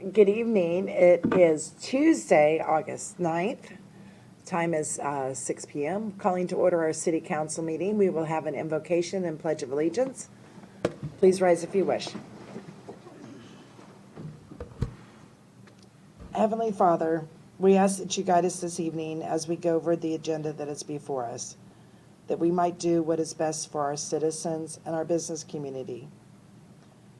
Good evening. It is Tuesday, August 9th. Time is 6 p.m. Calling to order our city council meeting. We will have an invocation and pledge of allegiance. Please rise if you wish. Heavenly Father, we ask that you guide us this evening as we go over the agenda that is before us, that we might do what is best for our citizens and our business community.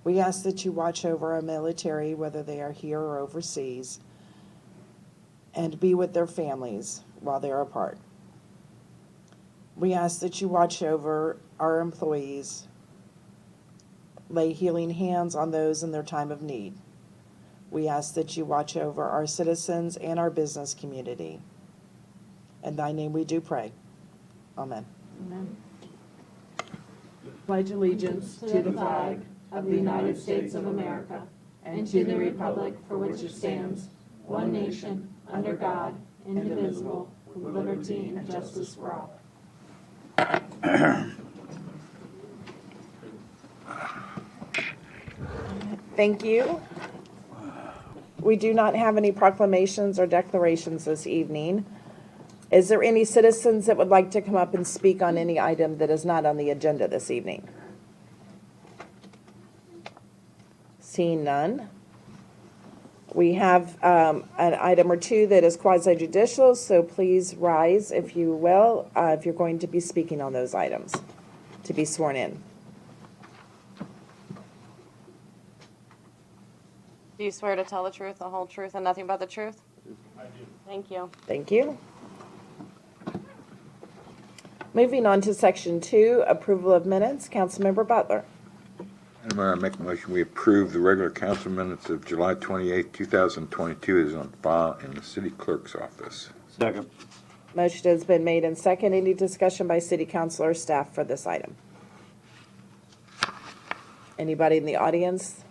We ask that you watch over our military, whether they are here or overseas, and be with their families while they are apart. We ask that you watch over our employees, lay healing hands on those in their time of need. We ask that you watch over our citizens and our business community. In thy name we do pray. Amen. Amen. Pledge allegiance To the flag of the United States of America and to the republic for which it stands, one nation, under God, indivisible, with liberty and justice for all. Thank you. We do not have any proclamations or declarations this evening. Is there any citizens that would like to come up and speak on any item that is not on the agenda this evening? Seeing none. We have an item or two that is quasi-judicial, so please rise, if you will, if you're going to be speaking on those items, to be sworn in. Do you swear to tell the truth, the whole truth, and nothing but the truth? I do. Thank you. Thank you. Moving on to Section 2, approval of minutes. Councilmember Butler. Madam Mayor, I make a motion we approve the regular council minutes of July 28, 2022 is on file in the city clerk's office. Second. Motion has been made and second. Any discussion by city council or staff for this item? Anybody in the audience?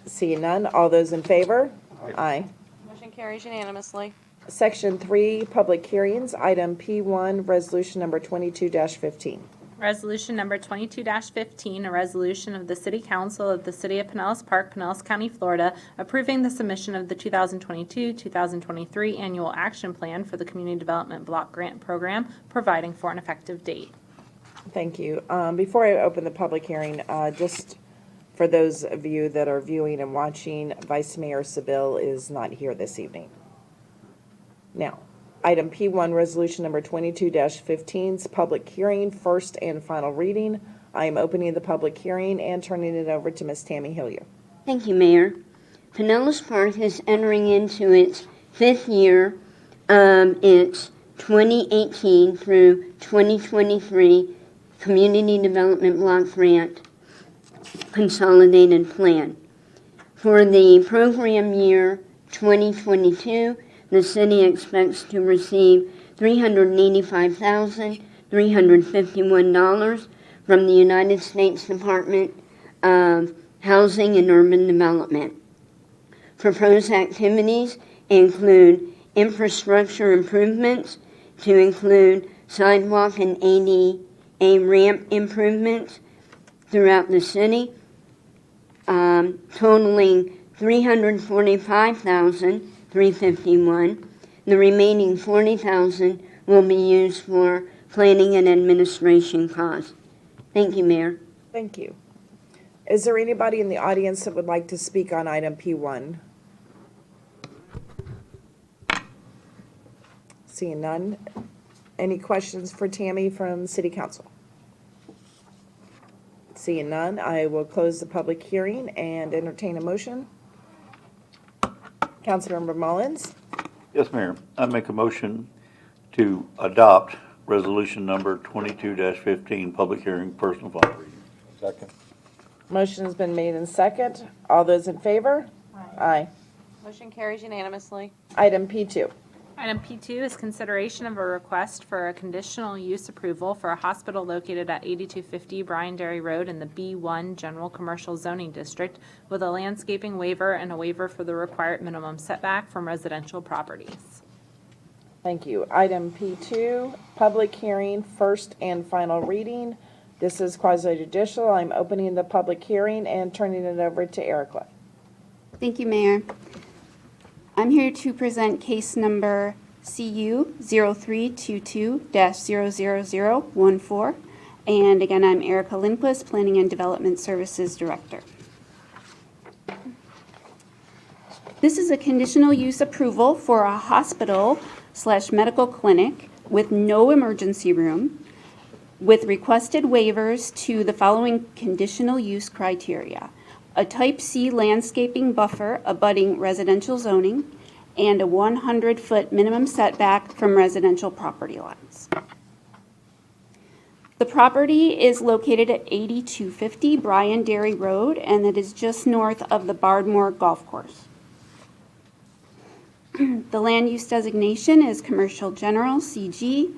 Seeing none, all those in favor? Aye. Motion carries unanimously. Section 3, public hearings, item P1, resolution number 22-15. Resolution number 22-15, a resolution of the City Council of the City of Pinellas Park, Pinellas County, Florida, approving the submission of the 2022-2023 Annual Action Plan for the Community Development Block Grant Program, providing for an effective date. Thank you. Before I open the public hearing, just for those of you that are viewing and watching, Vice Mayor Seville is not here this evening. Now, item P1, resolution number 22-15's public hearing, first and final reading. I am opening the public hearing and turning it over to Ms. Tammy Hillier. Thank you, Mayor. Pinellas Park is entering into its 5th year of its 2018 through 2023 Community Development Block Grant Consolidated Plan. For the program year 2022, the city expects to receive $385,351 from the United States Department of Housing and Urban Development. Proposed activities include infrastructure improvements to include sidewalk and ADA ramp improvements throughout the city, totaling $345,351. The remaining $40,000 will be used for planning and administration costs. Thank you, Mayor. Thank you. Is there anybody in the audience that would like to speak on item P1? Seeing none. Any questions for Tammy from City Council? Seeing none, I will close the public hearing and entertain a motion. Councilmember Mullins. Yes, Mayor. I make a motion to adopt resolution number 22-15, public hearing, first and final reading. Second. Motion has been made and second. All those in favor? Aye. Motion carries unanimously. Item P2. Item P2 is consideration of a request for a conditional use approval for a hospital located at 8250 Bryan Dairy Road in the B1 General Commercial Zoning District with a landscaping waiver and a waiver for the required minimum setback from residential properties. Thank you. Item P2, public hearing, first and final reading. This is quasi judicial. I'm opening the public hearing and turning it over to Erica. Thank you, Mayor. I'm here to present case number CU 0322-00014. And again, I'm Erica Lindquist, Planning and Development Services Director. This is a conditional use approval for a hospital/medical clinic with no emergency room, with requested waivers to the following conditional use criteria: a type C landscaping buffer abutting residential zoning, and a 100-foot minimum setback from residential property lines. The property is located at 8250 Brian Dairy Road, and it is just north of the Bardmore Golf Course. The land use designation is Commercial General, CG.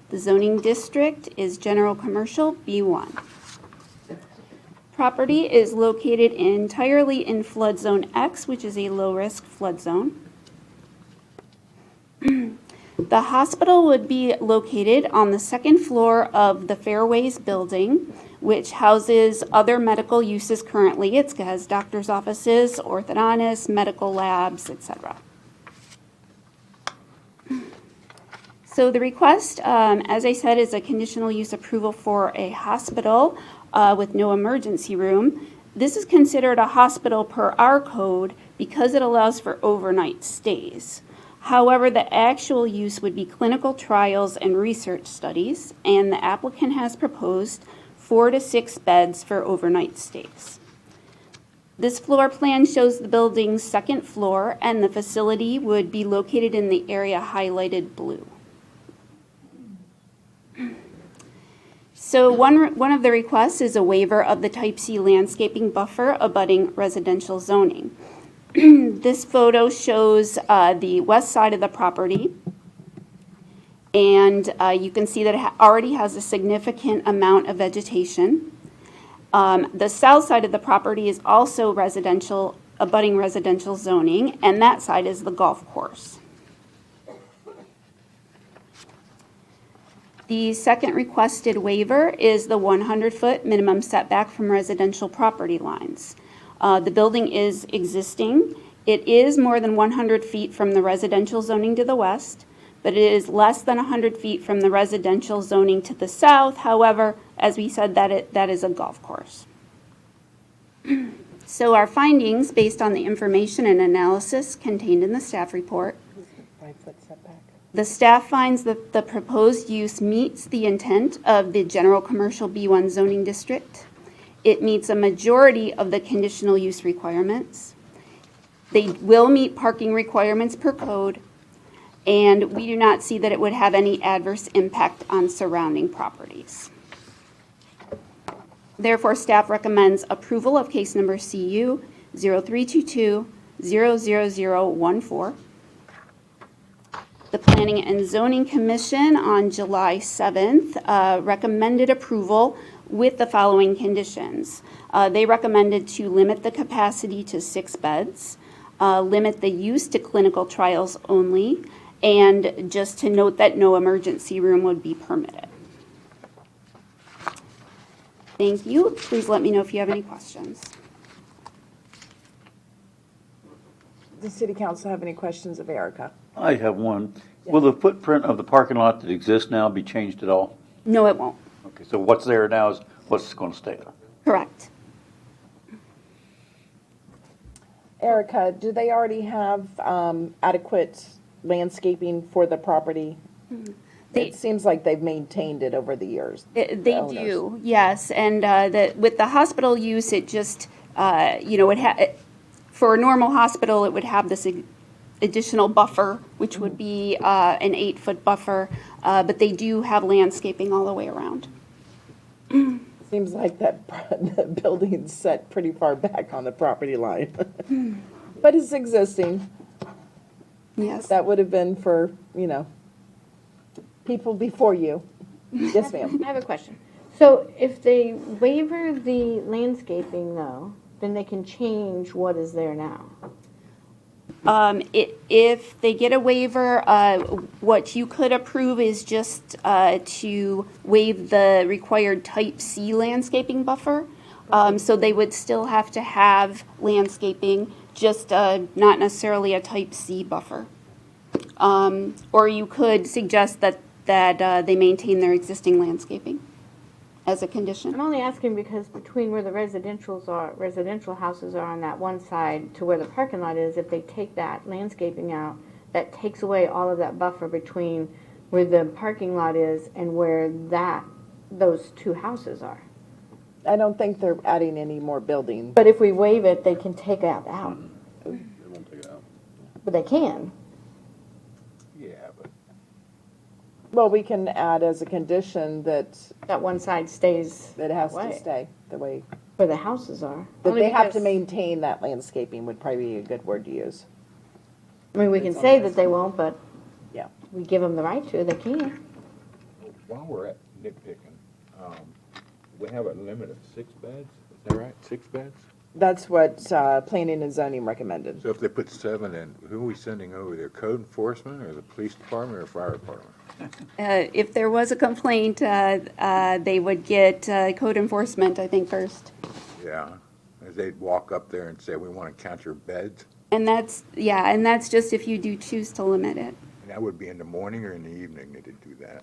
The zoning district is General Commercial, B1. Property is located entirely in flood zone X, which is a low-risk flood zone. The hospital would be located on the second floor of the Fairways building, which houses other medical uses currently. It has doctor's offices, orthodontists, medical labs, etc. So the request, as I said, is a conditional use approval for a hospital with no emergency room. This is considered a hospital per our code because it allows for overnight stays. However, the actual use would be clinical trials and research studies, and the applicant has proposed 4 to 6 beds for overnight stays. This floor plan shows the building's second floor, and the facility would be located in the area highlighted blue. So one of the requests is a waiver of the type C landscaping buffer abutting residential zoning. This photo shows the west side of the property, and you can see that it already has a significant amount of vegetation. The south side of the property is also residential, abutting residential zoning, and that side is the golf course. The second requested waiver is the 100-foot minimum setback from residential property lines. The building is existing. It is more than 100 feet from the residential zoning to the west, but it is less than 100 feet from the residential zoning to the south. However, as we said, that is a golf course. So our findings, based on the information and analysis contained in the staff report, 5-foot setback. the staff finds that the proposed use meets the intent of the General Commercial B1 zoning district. It meets a majority of the conditional use requirements. They will meet parking requirements per code, and we do not see that it would have any adverse impact on surrounding properties. Therefore, staff recommends approval of case number CU 0322-00014. The Planning and Zoning Commission on July 7th recommended approval with the following conditions. They recommended to limit the capacity to 6 beds, limit the use to clinical trials only, and just to note that no emergency room would be permitted. Thank you. Please let me know if you have any questions. Does City Council have any questions of Erica? I have one. Will the footprint of the parking lot that exists now be changed at all? No, it won't. Okay, so what's there now is what's going to stay there. Correct. Erica, do they already have adequate landscaping for the property? It seems like they've maintained it over the years. They owners. do, yes. And with the hospital use, it just, for a normal hospital, it would have this additional buffer, which would be an 8-foot buffer, but they do have landscaping all the way around. Seems like that the building's set pretty far back on the property line. But it's existing. Yes. That would have been for, people before you. Yes, ma'am. I have a question. So if they waiver the landscaping though, then they can change what is there now. If they get a waiver, what you could approve is just to waive the required type C landscaping buffer. So they would still have to have landscaping, just not necessarily a type C buffer. Or you could suggest that they maintain their existing landscaping as a condition. I'm only asking because between where the residential houses are on that one side to where the parking lot is, if they take that landscaping out, that takes away all of that buffer between where the parking lot is and where those two houses are. I don't think they're adding any more building. But if we waive it, they can take that out. But they can. Yeah, but Well, we can add as a condition that That one side stays it has that way, to stay the way, where the houses are. that Only they have to because- maintain that landscaping would probably be a good word to use. I mean, we can say that they won't, but Yeah. we give them the right to, they can. while we're at nitpicking, we have a limit of 6 beds, is that right? 6 beds? That's what planning and zoning recommended. So if they put 7 in, who are we sending over there? Code enforcement or the police department or fire department? If there was a complaint, they would get code enforcement, I think, first. Yeah, as they'd walk up there and say, we want to count your beds, And that's just if you do choose to limit it. and that would be in the morning or in the evening that they'd do that?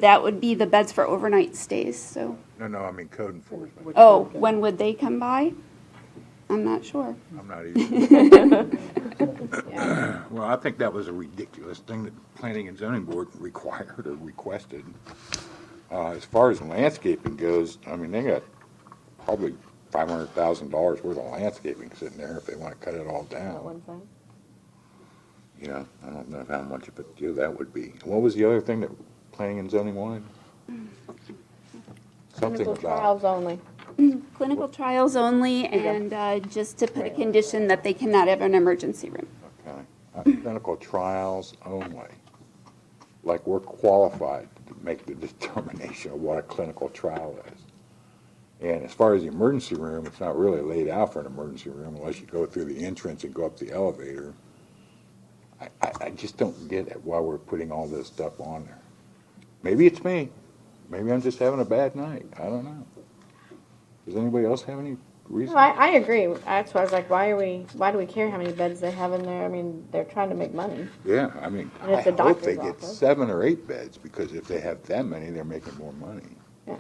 That would be the beds for overnight stays, so. No, I mean code enforcement, Oh, when would they come by? I'm not sure. I'm not even. Well, I think that was a ridiculous thing that planning and zoning board required or requested. As far as landscaping goes, I mean, they got probably $500,000 worth of landscaping sitting there if they want to cut it all down. One side. You know, I don't know how much of a deal that would be. What was the other thing that planning and zoning wanted? Something Clinical about, trials only. Clinical trials only, and just to put a condition that they cannot have an emergency room. okay, clinical trials only. Like we're qualified to make the determination of what a clinical trial is. And as far as the emergency room, it's not really laid out for an emergency room unless you go through the entrance and go up the elevator. I just don't get it why we're putting all this stuff on there. Maybe it's me. Maybe I'm just having a bad night. I don't know. Does anybody else have any reason? No, I agree. That's why I was like, why do we care how many beds they have in there? I mean, they're trying to make money. Yeah, I mean, And I it's a hope they doctor's get office. 7 or 8 beds, because if they have that many, they're making more money. Yeah.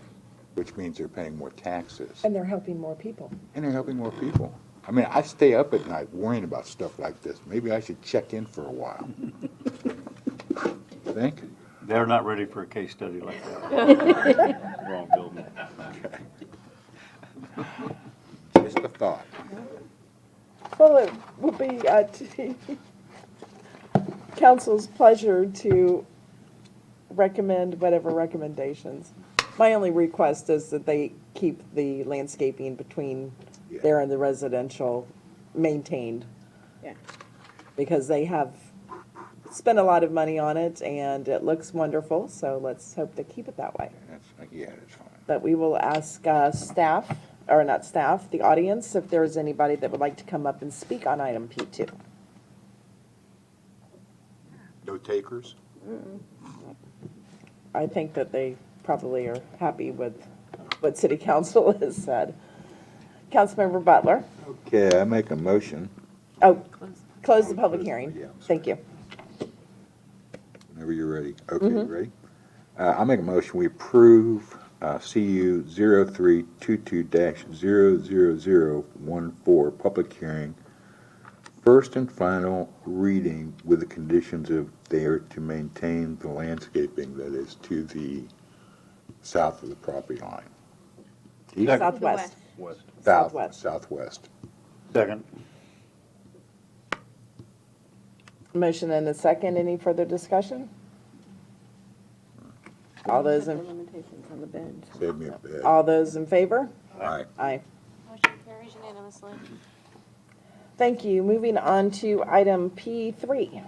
Which means they're paying more taxes. And they're helping more people. And they're helping more people. I mean, I stay up at night worrying about stuff like this. Maybe I should check in for a while. Think? They're not ready for a case study like that. Wrong building. Just a thought. Well, it will be at council's pleasure to recommend whatever recommendations. My only request is that they keep the landscaping between there and the residential maintained. Yeah. Because they have spent a lot of money on it and it looks wonderful, so let's hope they keep it that way. Yeah, that's fine. But we will ask staff, or not staff, the audience, if there's anybody that would like to come up and speak on item P2. No takers? I think that they probably are happy with what city council has said. Councilmember Butler. Okay, I make a motion. Oh, close the public hearing. Yeah, I'm Thank you. Whenever you're ready. Okay, ready? I make a motion, we approve CU 0322-00014, public hearing, first and final reading with the conditions of they are to maintain the landscaping that is to the south of the property line. East? Southwest. West. Southwest. Southwest. Second. Motion and a second. Any further discussion? All those in, Limitations on the beds. Save me a bed. all those in favor? Aye. Aye. Motion carries unanimously. Thank you. Moving on to item P3.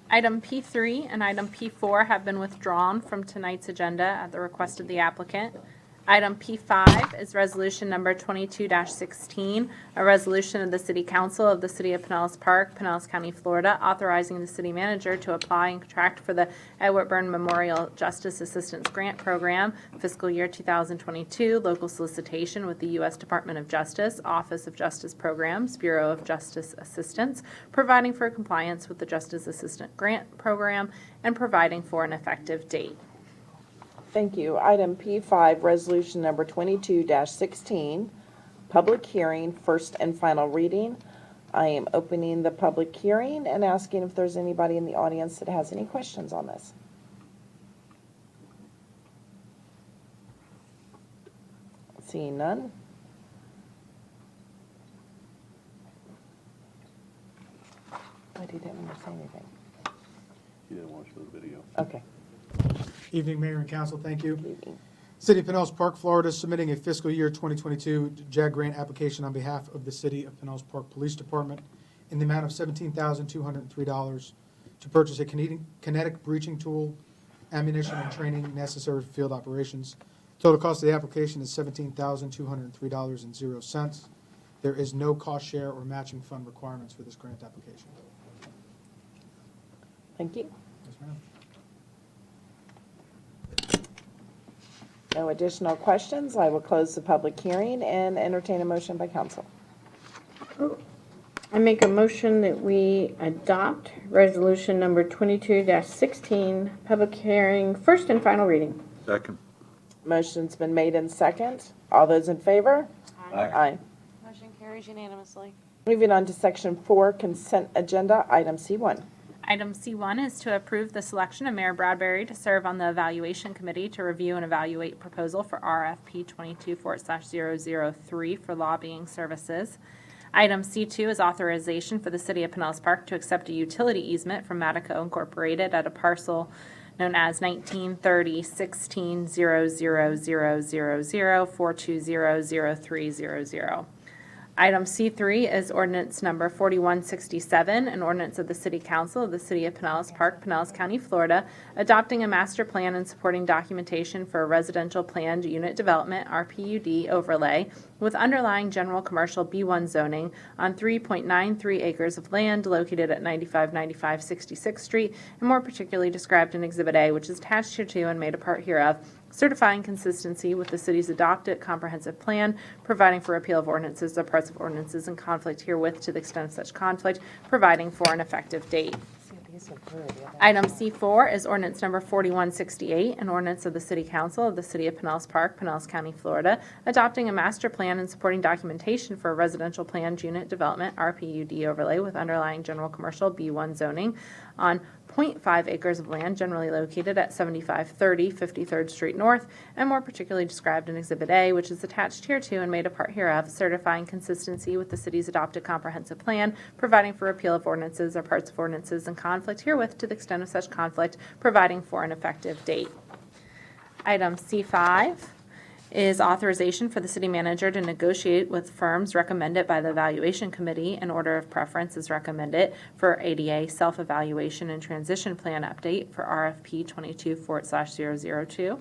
Item P3 and item P4 have been withdrawn from tonight's agenda at the request of the applicant. Item P5 is resolution number 22-16, a resolution of the City Council of the City of Pinellas Park, Pinellas County, Florida, authorizing the city manager to apply and contract for the Edward Byrne Memorial Justice Assistance Grant Program, fiscal year 2022, local solicitation with the U.S. Department of Justice, Office of Justice Programs, Bureau of Justice Assistance, providing for compliance with the Justice Assistant Grant Program, and providing for an effective date. Thank you. Item P5, resolution number 22-16, public hearing, first and final reading. I am opening the public hearing and asking if there's anybody in the audience that has any questions on this. Seeing none. But he didn't want to say anything. You didn't want to show the video. Okay. Evening, Mayor and Council, thank you. City of Pinellas Park, Florida, is submitting a fiscal year 2022 JAG grant application on behalf of the City of Pinellas Park Police Department in the amount of $17,203 to purchase a kinetic breaching tool, ammunition, and training necessary for field operations. Total cost of the application is $17,203.00. There is no cost share or matching fund requirements for this grant application. Thank you. Yes, ma'am. No additional questions. I will close the public hearing and entertain a motion by council. I make a motion that we adopt resolution number 22-16, public hearing, first and final reading. Second. Motion's been made in second. All those in favor? Aye. Motion carries unanimously. Moving on to section 4, consent agenda, item C1. Item C1 is to approve the selection of Mayor Bradbury to serve on the Evaluation Committee to review and evaluate proposal for RFP 22/003 for lobbying services. Item C2 is authorization for the City of Pinellas Park to accept a utility easement from Matico Incorporated at a parcel known as 1930-16-00000-420-0300. Item C3 is ordinance number 4167, an ordinance of the City Council of the City of Pinellas Park, Pinellas County, Florida, adopting a master plan and supporting documentation for a residential planned unit development, RPUD, overlay with underlying general commercial B1 zoning on 3.93 acres of land located at 9595 66th Street, and more particularly described in Exhibit A, which is attached hereto and made a part hereof, certifying consistency with the city's adopted comprehensive plan, providing for repeal of ordinances or parts of ordinances in conflict herewith to the extent of such conflict, providing for an effective date. Item C4 is ordinance number 4168, an ordinance of the City Council of the City of Pinellas Park, Pinellas County, Florida, adopting a master plan and supporting documentation for a residential planned unit development, RPUD overlay with underlying general commercial B1 zoning on 0.5 acres of land generally located at 7530 53rd Street North, and more particularly described in Exhibit A, which is attached hereto and made a part hereof, certifying consistency with the city's adopted comprehensive plan, providing for repeal of ordinances or parts of ordinances in conflict herewith to the extent of such conflict, providing for an effective date. Item C5 is authorization for the city manager to negotiate with firms recommended by the evaluation committee in order of preference as recommended for ADA self-evaluation and transition plan update for RFP 22/002.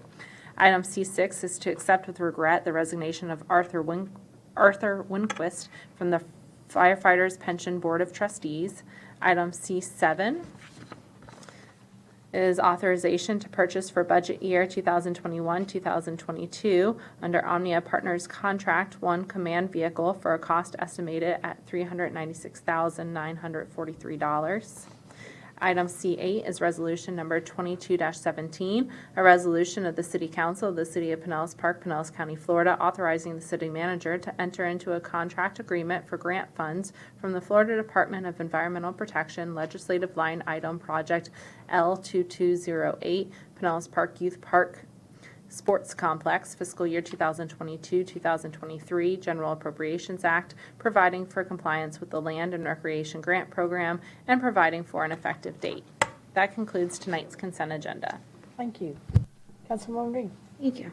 Item C6 is to accept with regret the resignation of Arthur Winquist from the Firefighters Pension Board of Trustees. Item C7 is authorization to purchase for budget year 2021-2022 under Omnia Partners Contract 1 command vehicle for a cost estimated at $396,943. Item C8 is resolution number 22-17, a resolution of the City Council of the City of Pinellas Park, Pinellas County, Florida, authorizing the city manager to enter into a contract agreement for grant funds from the Florida Department of Environmental Protection Legislative Line Item Project L2208, Pinellas Park Youth Park Sports Complex, fiscal year 2022-2023 General Appropriations Act, providing for compliance with the Land and Recreation Grant Program, and providing for an effective date. That concludes tonight's consent agenda. Thank you. Councilwoman Reed. Thank you.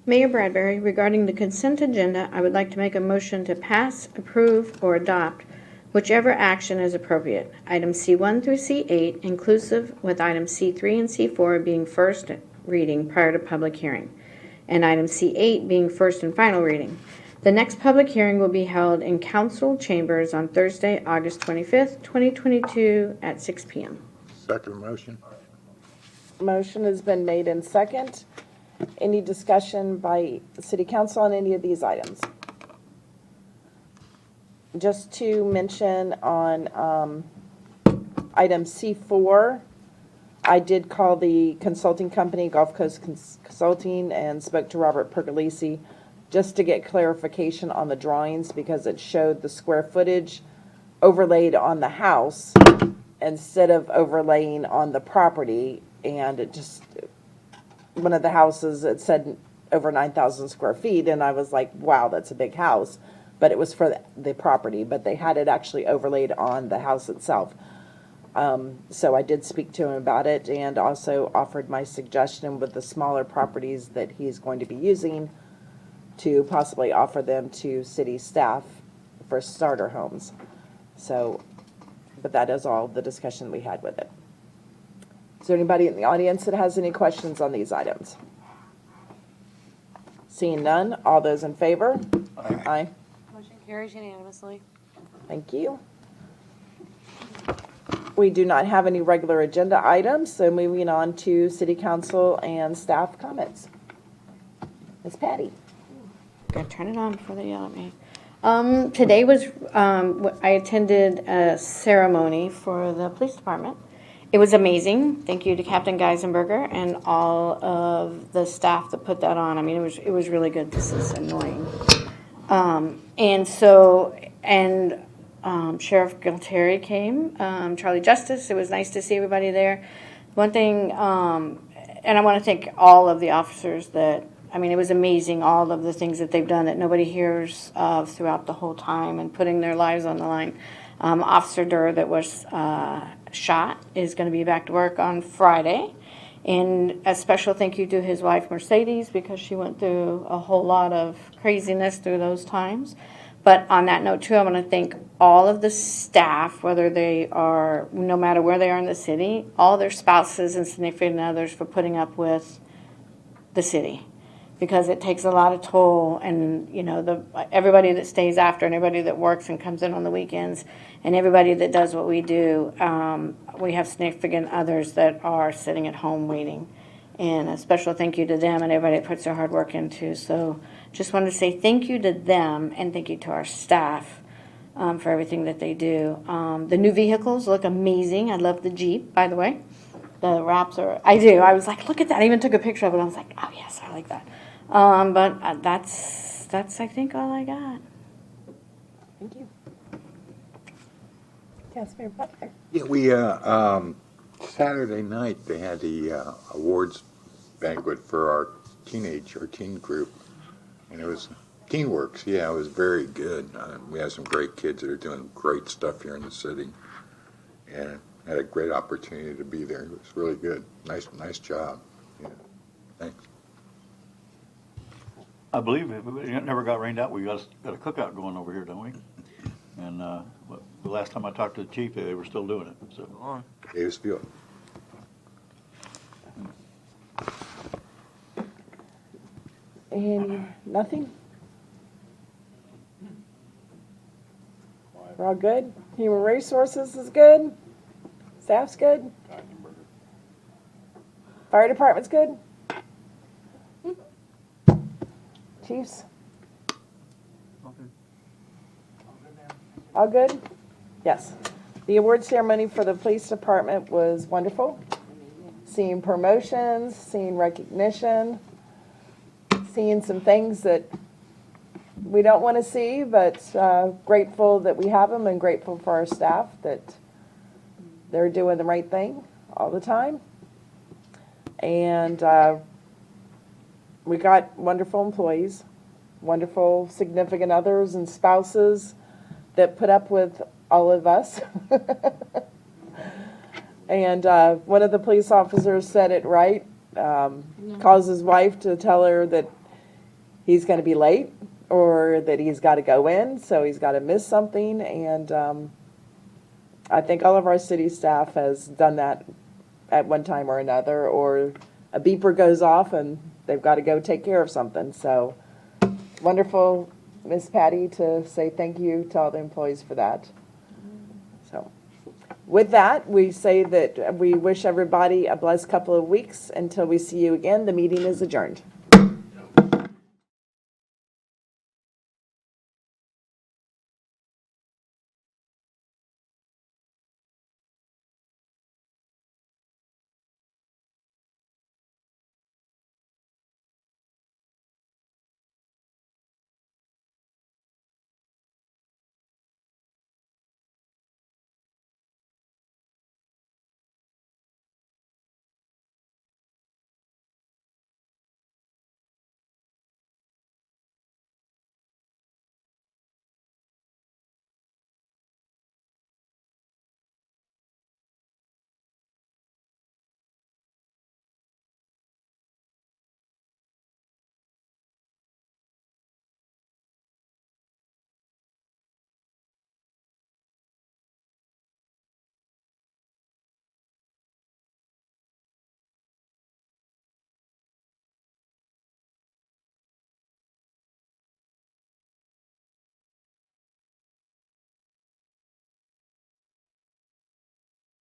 Mayor Bradbury, regarding the consent agenda, I would like to make a motion to pass, approve, or adopt whichever action is appropriate. Items C1 through C8, inclusive with items C3 and C4 being first reading prior to public hearing. and item C8 being first and final reading. The next public hearing will be held in council chambers on Thursday, August 25th, 2022 at 6 p.m. Second motion? Motion has been made in second. Any discussion by city council on any of these items? Just to mention on item C4, I did call the consulting company, Gulf Coast Consulting, and spoke to Robert Pergolesi just to get clarification on the drawings because it showed the square footage overlaid on the house instead of overlaying on the property. And it just, one of the houses, it said over 9,000 square feet, and I was like, wow, that's a big house. But it was for the property, but they had it actually overlaid on the house itself. So I did speak to him about it and also offered my suggestion with the smaller properties that he's going to be using to possibly offer them to city staff for starter homes. So, but that is all the discussion we had with it. Is there anybody in the audience that has any questions on these items? Seeing none, all those in favor? Aye. Motion carries unanimously. Thank you. We do not have any regular agenda items, so moving on to city council and staff comments. Ms. Patty. Gotta turn it on before they yell at me. Today was, I attended a ceremony for the police department. It was amazing. Thank you to Captain Geisenberger and all of the staff that put that on. I mean, it was really good. This is annoying. Sheriff Galtieri came, Charlie Justice. It was nice to see everybody there. One thing, and I want to thank all of the officers that, I mean, it was amazing, all of the things that they've done that nobody hears of throughout the whole time and putting their lives on the line. Officer Durr that was shot is going to be back to work on Friday. And a special thank you to his wife, Mercedes, because she went through a whole lot of craziness through those times. But on that note, too, I want to thank all of the staff, whether they are, no matter where they are in the city, all their spouses and significant others for putting up with the city. Because it takes a lot of toll, and, you know, everybody that stays after and everybody that works and comes in on the weekends and everybody that does what we do, we have significant others that are sitting at home waiting. And a special thank you to them and everybody that puts their hard work into. So just wanted to say thank you to them and thank you to our staff for everything that they do. The new vehicles look amazing. I love the Jeep, by the way. The wraps are, I do. I was like, look at that. I even took a picture of it. I was like, oh, yes, I like that. But that's I think all I got. Thank you. Councilmember Butler. Yeah, we, Saturday night, they had the awards banquet for our teen group. And it was TeenWorks, yeah, it was very good. We have some great kids that are doing great stuff here in the city. And I had a great opportunity to be there. It was really good. Nice job. Yeah, thanks. I believe it never got rained out. We got a cookout going over here, don't we? And the last time I talked to the chief, they were still doing it. So. Davis Field. And nothing? We're all good? Human resources is good? Staff's good? Fire department's good? Chiefs? All good? Yes. The award ceremony for the police department was wonderful. Seeing promotions, seeing recognition, seeing some things that we don't want to see, but grateful that we have them and grateful for our staff that they're doing the right thing all the time. And we got wonderful employees, wonderful significant others and spouses that put up with all of us. And one of the police officers said it right, calls his wife to tell her that he's going to be late or that he's got to go in, so he's got to miss something. And I think all of our city staff has done that at one time or another, or a beeper goes off and they've got to go take care of something. So wonderful, Miss Patty, to say thank you to all the employees for that. So with that, we say that we wish everybody a blessed couple of weeks. Until we see you again, the meeting is adjourned.